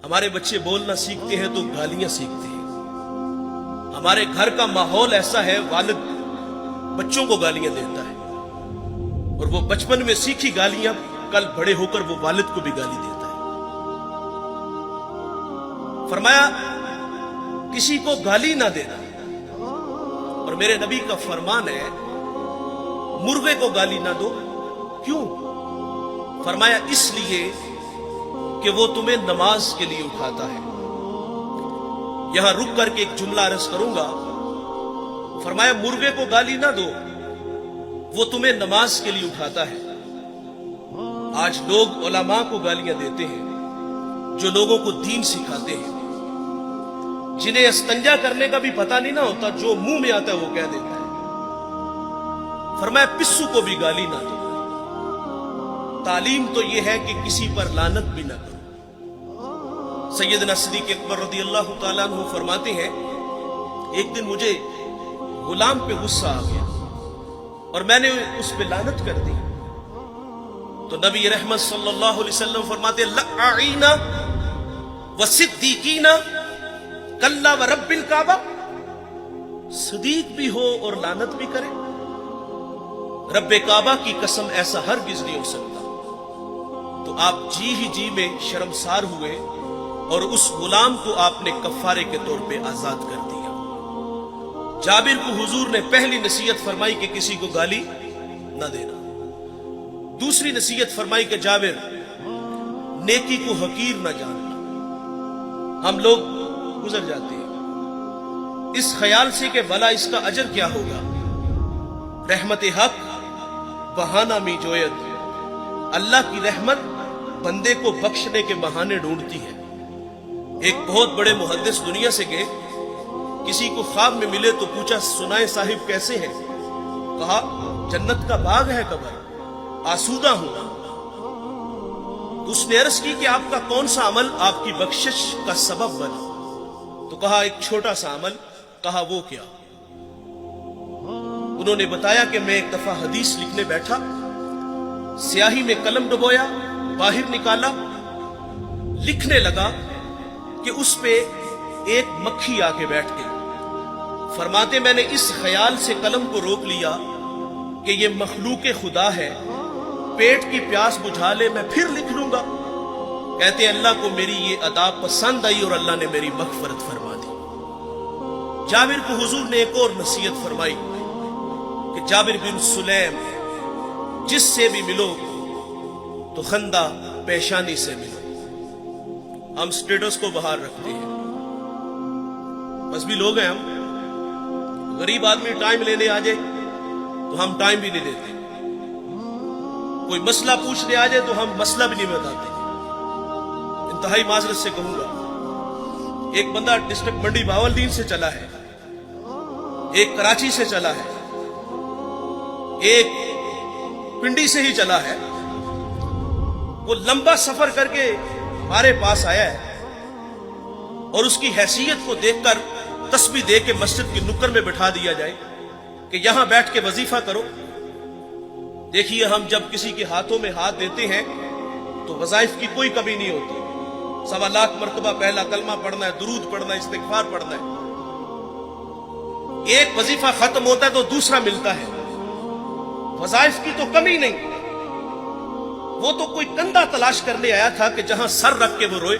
ہمارے بچے بولنا سیکھتے ہیں تو گالیاں سیکھتے ہیں. ہمارے گھر کا ماحول ایسا ہے، والد بچوں کو گالیاں دیتا ہے، اور وہ بچپن میں سیکھی گالیاں کل بڑے ہو کر وہ والد کو بھی گالی دیتا ہے. فرمایا کسی کو گالی نہ دینا. اور میرے نبی کا فرمان ہے مرغے کو گالی نہ دو. کیوں؟ فرمایا اس لیے کہ وہ تمہیں نماز کے لیے اٹھاتا ہے. یہاں رک کر کے ایک جملہ عرض کروں گا. فرمایا مرغے کو گالی نہ دو، وہ تمہیں نماز کے لیے اٹھاتا ہے. آج لوگ علماء کو گالیاں دیتے ہیں جو لوگوں کو دین سکھاتے ہیں، جنہیں استنجا کرنے کا بھی پتہ نہیں نہ ہوتا، جو منہ میں آتا ہے وہ کہہ دیتا ہے. فرمایا پسو کو بھی گالی نہ دو. تعلیم تو یہ ہے کہ کسی پر لعنت بھی نہ کرو. سیدنا صدیق اکبر رضی اللہ تعالیٰ عنہ فرماتے ہیں ایک دن مجھے غلام پہ غصہ آ گیا اور میں نے اس پہ لعنت کر دی. تو نبی رحمت صلی اللہ علیہ وسلم فرماتے لعین وصدیقین کلا ورب الکعبہ. صدیق بھی ہو اور لعنت بھی کرے، رب کعبہ کی قسم ایسا ہرگز نہیں ہو سکتا. تو آپ جی ہی جی میں شرمسار ہوئے اور اس غلام کو آپ نے کفارے کے طور پہ آزاد کر دیا. جابر کو حضور نے پہلی نصیحت فرمائی کہ کسی کو گالی نہ دینا. دوسری نصیحت فرمائی کہ جابر نیکی کو حقیر نہ جاننا. ہم لوگ گزر جاتے ہیں اس خیال سے کہ بھلا اس کا اجر کیا ہوگا. رحمت حق بہانہ می جویت. اللہ کی رحمت بندے کو بخشنے کے بہانے ڈھونڈتی ہے. ایک بہت بڑے محدث دنیا سے گئے، کسی کو خواب میں ملے تو پوچھا سنائے صاحب کیسے ہیں؟ کہا جنت کا باغ ہے قبر، آسودہ ہوں. اس نے عرض کی کہ آپ کا کون سا عمل آپ کی بخشش کا سبب بنا؟ تو کہا ایک چھوٹا سا عمل. کہا وہ کیا؟ انہوں نے بتایا کہ میں ایک دفعہ حدیث لکھنے بیٹھا، سیاہی میں قلم ڈبویا، باہر نکالا، لکھنے لگا کہ اس پہ ایک مکھی آ کے بیٹھ گئی. فرماتے میں نے اس خیال سے قلم کو روک لیا کہ یہ مخلوق خدا ہے، پیٹ کی پیاس بجھا لے میں پھر لکھ لوں گا. کہتے اللہ کو میری یہ ادا پسند آئی اور اللہ نے میری مغفرت فرما دی. جابر کو حضور نے ایک اور نصیحت فرمائی کہ جابر بن سلیم جس سے بھی ملو تو خندہ پیشانی سے ملو. ہم سٹیٹس کو باہر رکھتے ہیں، بس بھی لوگ ہیں ہم. غریب آدمی ٹائم لینے آ جائے تو ہم ٹائم بھی نہیں دیتے، کوئی مسئلہ پوچھنے آ جائے تو ہم مسئلہ بھی نہیں بتاتے. انتہائی معذرت سے کہوں گا، ایک بندہ ڈسٹرکٹ منڈی بہاولدین سے چلا ہے، ایک کراچی سے چلا ہے، ایک پنڈی سے ہی چلا ہے. وہ لمبا سفر کر کے ہمارے پاس آیا ہے اور اس کی حیثیت کو دیکھ کر تسبیح دے کے مسجد کی نکر میں بٹھا دیا جائے کہ یہاں بیٹھ کے وظیفہ کرو. دیکھیے ہم جب کسی کے ہاتھوں میں ہاتھ دیتے ہیں تو وظائف کی کوئی کمی نہیں ہوتی. 1.25 لاکھ مرتبہ پہلا کلمہ پڑھنا ہے، درود پڑھنا ہے، استغفار پڑھنا ہے. ایک وظیفہ ختم ہوتا ہے تو دوسرا ملتا ہے. وظائف کی تو کمی نہیں. وہ تو کوئی کندھا تلاش کرنے آیا تھا کہ جہاں سر رکھ کے وہ روئے.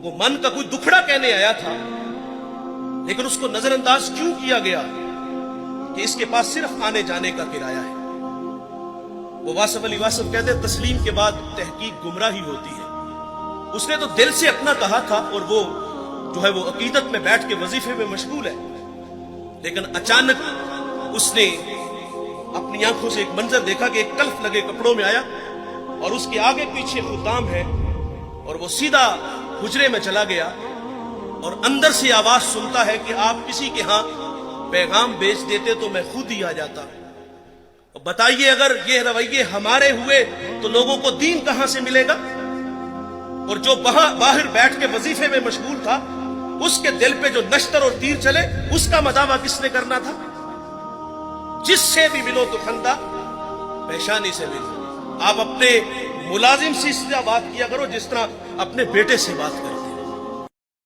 وہ من کا کوئی دکھڑا کہنے آیا تھا، لیکن اس کو نظر انداز کیوں کیا گیا کہ اس کے پاس صرف آنے جانے کا کرایہ ہے. وہ واصف علی واصف کہتے تسلیم کے بعد تحقیق گمراہی ہوتی ہے. اس نے تو دل سے اپنا کہا تھا اور وہ جو ہے وہ عقیدت میں بیٹھ کے وظیفے میں مشغول ہے، لیکن اچانک اس نے اپنی آنکھوں سے ایک منظر دیکھا کہ ایک کلف لگے کپڑوں میں آیا اور اس کے آگے پیچھے خدام ہے اور وہ سیدھا حجرے میں چلا گیا اور اندر سے آواز سنتا ہے کہ آپ کسی کے ہاں پیغام بیچ دیتے تو میں خود ہی آ جاتا. بتائیے اگر یہ رویے ہمارے ہوئے تو لوگوں کو دین کہاں سے ملے گا؟ اور جو باہر بیٹھ کے وظیفے میں مشغول تھا اس کے دل پہ جو نشتر اور تیر چلے اس کا مداوع کس نے کرنا تھا؟ جس سے بھی ملو تو خندہ پیشانی سے ملو. آپ اپنے ملازم سے اس طرح بات کیا کرو جس طرح اپنے بیٹے سے بات کری